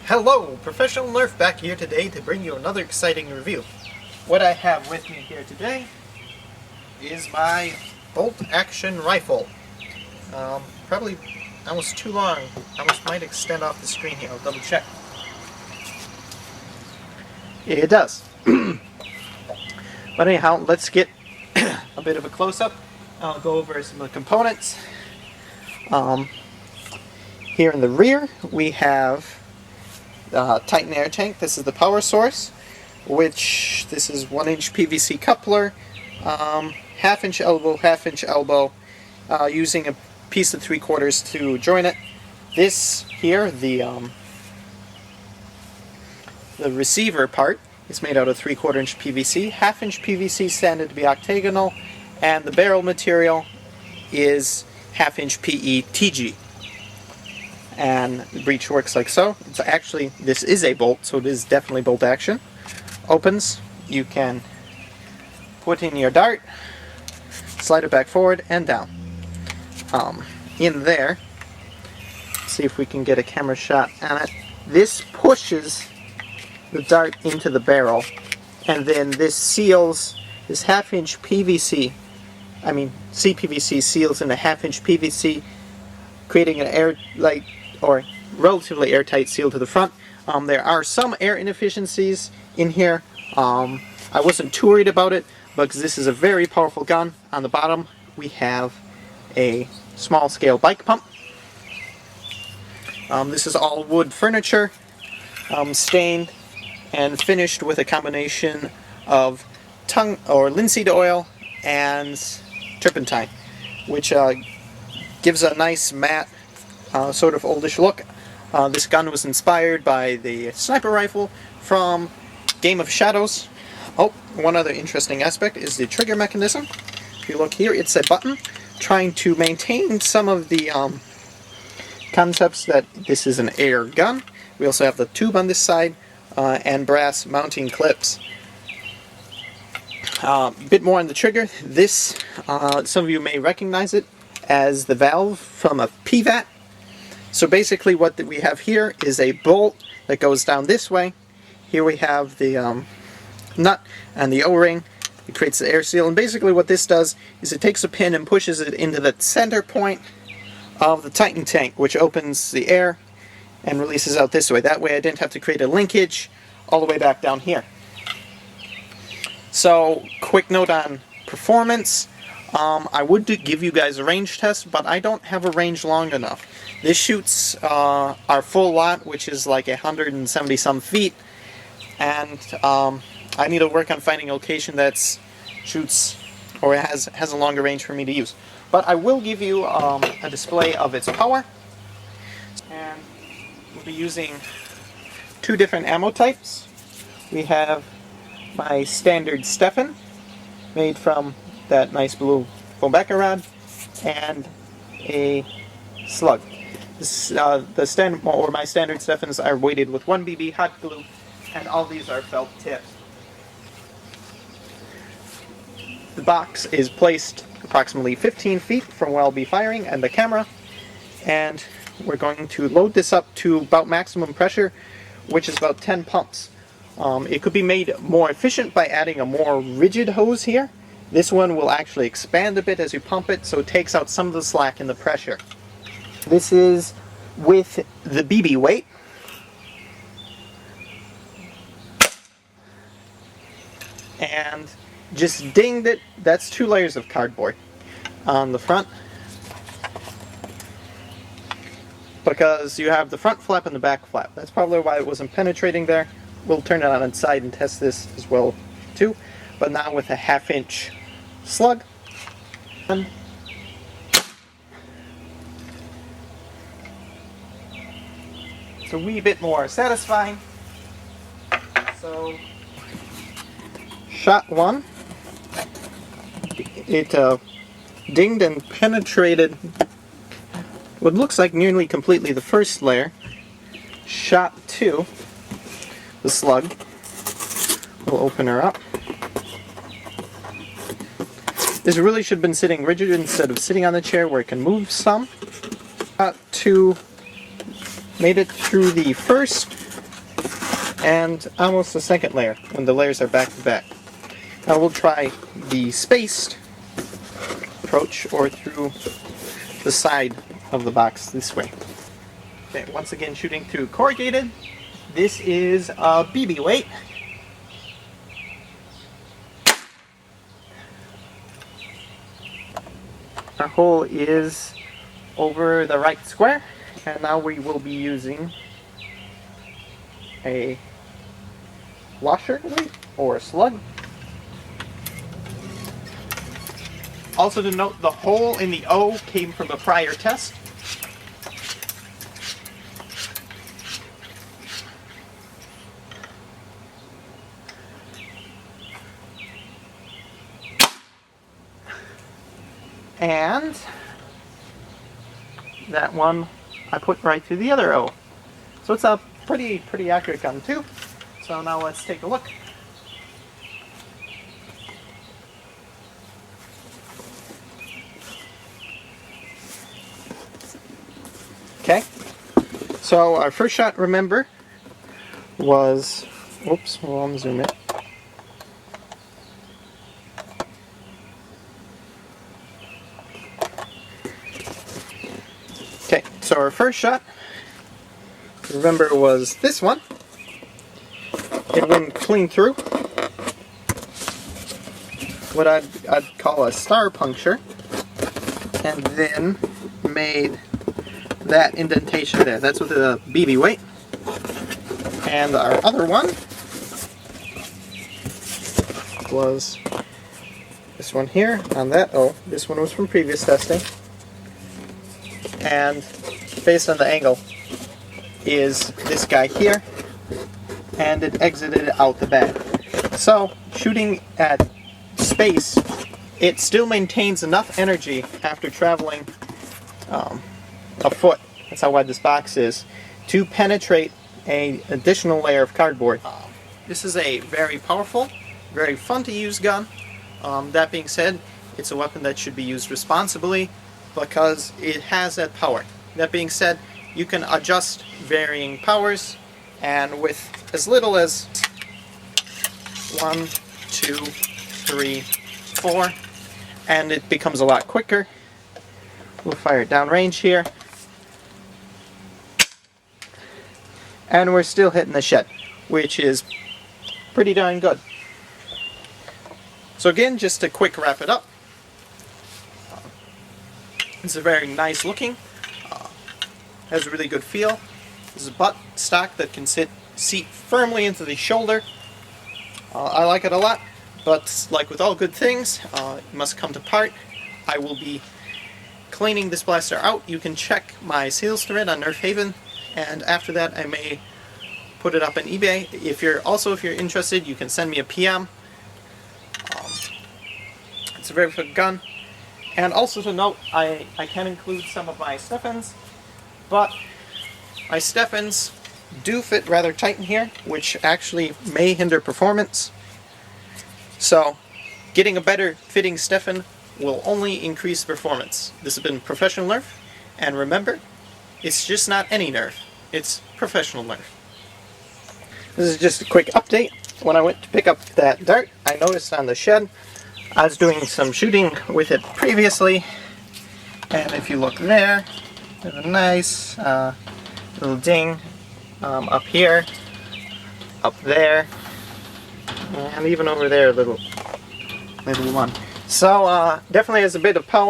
Hello, Professional Nerf back here today to bring you another exciting review. What I have with me here today is my bolt-action rifle. Probably almost too long. Almost might extend off the screen here. I'll double check. It does. But anyhow, let's get a bit of a close-up. I'll go over some of the components. Here in the rear we have Titan air tank. This is the power source, which this is 1-inch PVC coupler, half-inch elbow, using a piece of 3/4 to join it. This here, the receiver part, is made out of 3/4-inch PVC, half-inch PVC sanded to be octagonal, and the barrel material is half-inch PE TG. And the breech works like so. It's actually, this is a bolt, so it is definitely bolt action. Opens, you can put in your dart, slide it back forward and down. In there, see if we can get a camera shot on it. This pushes the dart into the barrel, and then this seals, this half-inch PVC, CPVC seals in a half-inch PVC, creating an airtight or relatively airtight seal to the front. There are some air inefficiencies in here. I wasn't too worried about it because this is a very powerful gun. On the bottom we have a small scale bike pump. This is all wood furniture, stained and finished with a combination of linseed oil and turpentine, which gives a nice matte, sort of oldish look. This gun was inspired by the sniper rifle from Game of Shadows. Oh, one other interesting aspect is the trigger mechanism. If you look here, it's a button, trying to maintain some of the concepts that this is an air gun. We also have the tube on this side and brass mounting clips. A bit more on the trigger. This, some of you may recognize it as the valve from a PVAT. So basically what we have here is a bolt that goes down this way. Here we have the nut and the O-ring. It creates the air seal, and basically what this does is it takes a pin and pushes it into the center point of the Titan tank, which opens the air and releases out this way. That way I didn't have to create a linkage all the way back down here. So, quick note on performance. I would give you guys a range test, but I don't have a range long enough. This shoots our full lot, which is like 170 some feet, and I need to work on finding a location that shoots or has a longer range for me to use. But I will give you a display of its power, and we'll be using two different ammo types. We have my standard Stefan, made from that nice blue Foambacker rod, and a slug. This, my standard Stefans are weighted with 1 BB hot glue, and all these are felt tipped. The box is placed approximately 15 feet from where I'll be firing and the camera, and we're going to load this up to about maximum pressure, which is about 10 pumps. It could be made more efficient by adding a more rigid hose here. This one will actually expand a bit as you pump it, so it takes out some of the slack in the pressure. This is with the BB weight. And just dinged it. That's 2 layers of cardboard on the front, because you have the front flap and the back flap. That's probably why it wasn't penetrating there. We'll turn it on its side and test this as well too, but now with a half-inch slug. It's a wee bit more satisfying. So, shot 1, it dinged and penetrated what looks like nearly completely the first layer. Shot 2, the slug. We'll open her up. This really should have been sitting rigid instead of sitting on the chair where it can move some. Made it through the first and almost a second layer when the layers are back to back. Now we'll try the spaced approach or through the side of the box this way. Okay, once again shooting through corrugated. This is a BB weight. Our hole is over the right square, and now we will be using a washer weight or a slug. Also to note, the hole in the O came from a prior test. And that one I put right through the other O. So it's a pretty accurate gun too. So now let's take a look. Okay, so our first shot, remember, was, oops, we'll zoom in. Okay, so our first shot, remember, was this one. It went clean through. What I'd call a star puncture, and then made that indentation there. That's with the BB weight. And our other one was this one here on that. Oh, this one was from previous testing. And based on the angle is this guy here, and it exited out the bag. So shooting at space, it still maintains enough energy after traveling a foot, that's how wide this box is, to penetrate an additional layer of cardboard. This is a very powerful, very fun to use gun. That being said, it's a weapon that should be used responsibly because it has that power. That being said, you can adjust varying powers, and with as little as 1, 2, 3, 4, and it becomes a lot quicker. We'll fire it downrange here. And we're still hitting the shed, which is pretty darn good. So again, just to quick wrap it up, it's a very nice looking, has a really good feel. This is a butt stock that can seat firmly into the shoulder. I like it a lot, but like with all good things, it must come to part. I will be cleaning this blaster out. You can check my sales thread on nerfhaven, and after that I may put it up on eBay. If you're interested, you can send me a PM. It's a very good gun. And also to note, I can include some of my Steffens, but my Steffens do fit rather tight in here, which actually may hinder performance. So getting a better fitting Steffen will only increase performance. This has been Professional Nerf, and remember, it's just not any Nerf, it's Professional Nerf. This is just a quick update. When I went to pick up that dart, I noticed on the shed, I was doing some shooting with it previously, and if you look there, there's a nice little ding up here, up there, and even over there, a little one. So definitely has a bit of power.